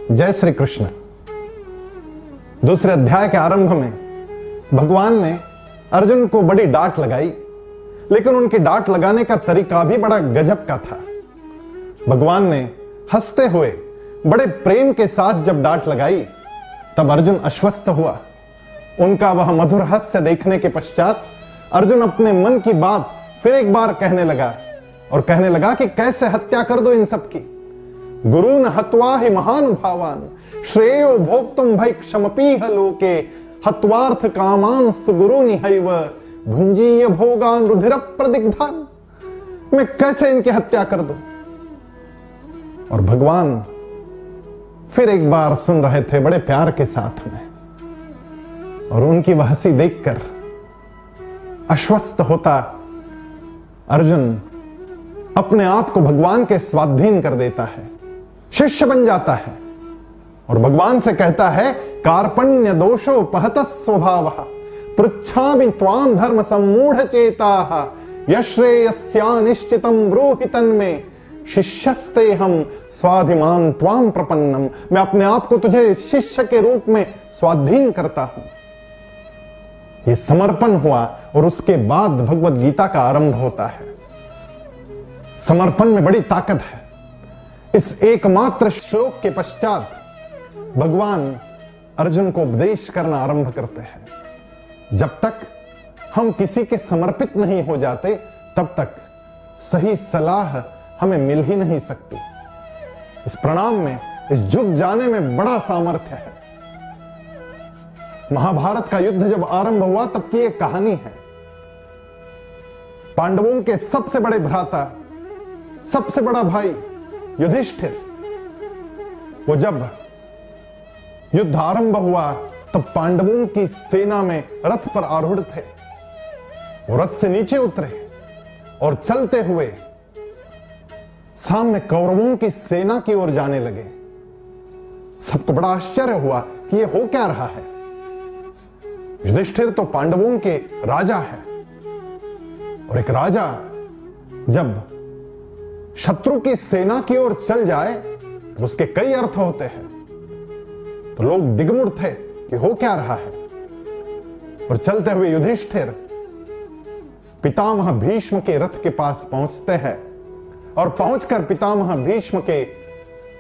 जय श्री कृष्ण। दूसरे अध्याय के आरंभ में भगवान ने अर्जुन को बड़ी डांट लगाई, लेकिन उनकी डांट लगाने का तरीका भी बड़ा गजब का था। भगवान ने हंसते हुए बड़े प्रेम के साथ जब डांट लगाई तब अर्जुन आश्वस्त हुआ। उनका वह मधुर हास्य देखने के पश्चात अर्जुन अपने मन की बात फिर एक बार कहने लगा और कहने लगा कि कैसे हत्या कर दो इन सब की। गुरुन हत्वा हि महानुभावान श्रेयो भोक्तुम भैक्षमपीह लोके हत्वार्थ कामांस्तु गुरुनिहैव भुंजीय भोगान रुधिर प्रदिग्धान। मैं कैसे इनकी हत्या कर दूं। और भगवान फिर एक बार सुन रहे थे बड़े प्यार के साथ में, और उनकी वह हंसी देखकर आश्वस्त होता अर्जुन अपने आप को भगवान के स्वाधीन कर देता है, शिष्य बन जाता है और भगवान से कहता है कार्पण्य दोषो पहत स्वभाव पृच्छामि त्वां धर्म सम्मूढ़ चेता यश्रेयस्या निश्चितम ब्रूहि तन्मे शिष्यस्ते हम स्वाधिमान त्वां प्रपन्नम। मैं अपने आप को तुझे शिष्य के रूप में स्वाधीन करता हूं। यह समर्पण हुआ और उसके बाद भगवत गीता का आरंभ होता है। समर्पण में बड़ी ताकत है। इस एकमात्र श्लोक के पश्चात भगवान अर्जुन को उपदेश करना आरंभ करते हैं। जब तक हम किसी के समर्पित नहीं हो जाते तब तक सही सलाह हमें मिल ही नहीं सकती। इस प्रणाम में, इस झुक जाने में बड़ा सामर्थ्य है। महाभारत का युद्ध जब आरंभ हुआ तब की एक कहानी है। पांडवों के सबसे बड़े भ्राता, सबसे बड़ा भाई युधिष्ठिर, वो जब युद्ध आरंभ हुआ तब पांडवों की सेना में रथ पर आरूढ़ थे। वो रथ से नीचे उतरे और चलते हुए सामने कौरवों की सेना की ओर जाने लगे। सबको बड़ा आश्चर्य हुआ कि ये हो क्या रहा है। युधिष्ठिर तो पांडवों के राजा है, और एक राजा जब शत्रु की सेना की ओर चल जाए तो उसके कई अर्थ होते हैं। तो लोग दिग्मुख थे कि हो क्या रहा है। और चलते हुए युधिष्ठिर पितामह भीष्म के रथ के पास पहुंचते हैं और पहुंचकर पितामह भीष्म के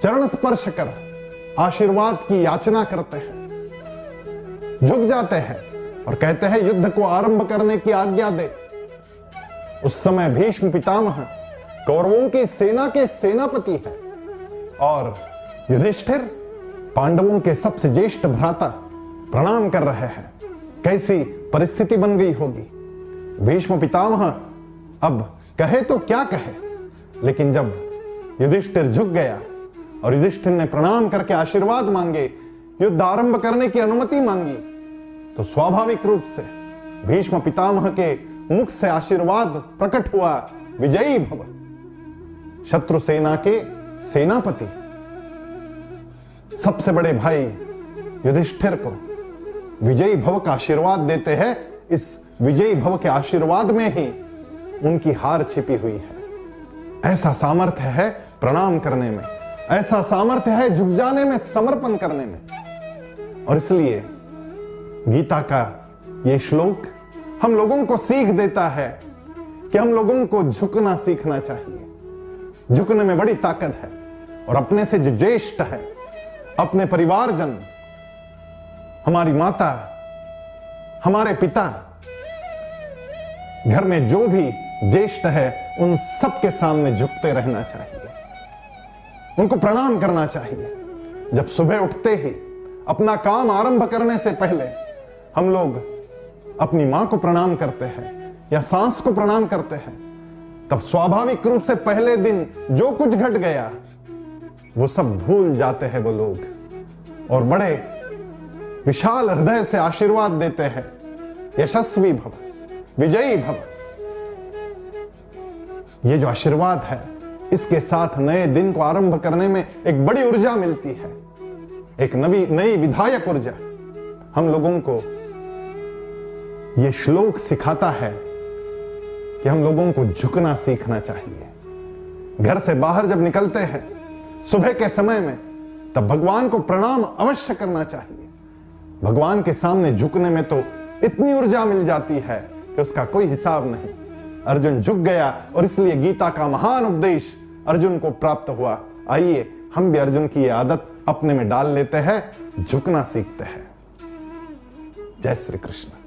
चरण स्पर्श कर आशीर्वाद की याचना करते हैं, झुक जाते हैं और कहते हैं युद्ध को आरंभ करने की आज्ञा दे। उस समय भीष्म पितामह कौरवों की सेना के सेनापति है और युधिष्ठिर पांडवों के सबसे ज्येष्ठ भ्राता प्रणाम कर रहे हैं। कैसी परिस्थिति बन गई होगी। भीष्म पितामह अब कहे तो क्या कहे, लेकिन जब युधिष्ठिर झुक गया और युधिष्ठिर ने प्रणाम करके आशीर्वाद मांगे, युद्ध आरंभ करने की अनुमति मांगी, तो स्वाभाविक रूप से भीष्म पितामह के मुख से आशीर्वाद प्रकट हुआ, विजयी भव। शत्रु सेना के सेनापति सबसे बड़े भाई युधिष्ठिर को विजयी भव का आशीर्वाद देते हैं। इस विजयी भव के आशीर्वाद में ही उनकी हार छिपी हुई है। ऐसा सामर्थ्य है प्रणाम करने में, ऐसा सामर्थ्य है झुक जाने में, समर्पण करने में। और इसलिए गीता का यह श्लोक हम लोगों को सीख देता है कि हम लोगों को झुकना सीखना चाहिए। झुकने में बड़ी ताकत है। और अपने से जो ज्येष्ठ है, अपने परिवारजन, हमारी माता, हमारे पिता, घर में जो भी ज्येष्ठ है, उन सबके सामने झुकते रहना चाहिए, उनको प्रणाम करना चाहिए। जब सुबह उठते ही अपना काम आरंभ करने से पहले हम लोग अपनी मां को प्रणाम करते हैं या सास को प्रणाम करते हैं, तब स्वाभाविक रूप से पहले दिन जो कुछ घट गया वो सब भूल जाते हैं वो लोग, और बड़े विशाल हृदय से आशीर्वाद देते हैं, यशस्वी भव, विजयी भव। ये जो आशीर्वाद है, इसके साथ नए दिन को आरंभ करने में एक बड़ी ऊर्जा मिलती है, एक नई विधायक ऊर्जा। हम लोगों को यह श्लोक सिखाता है कि हम लोगों को झुकना सीखना चाहिए। घर से बाहर जब निकलते हैं सुबह के समय में तब भगवान को प्रणाम अवश्य करना चाहिए। भगवान के सामने झुकने में तो इतनी ऊर्जा मिल जाती है कि उसका कोई हिसाब नहीं। अर्जुन झुक गया और इसलिए गीता का महान उपदेश अर्जुन को प्राप्त हुआ। आइए हम भी अर्जुन की यह आदत अपने में डाल लेते हैं, झुकना सीखते हैं। जय श्री कृष्ण।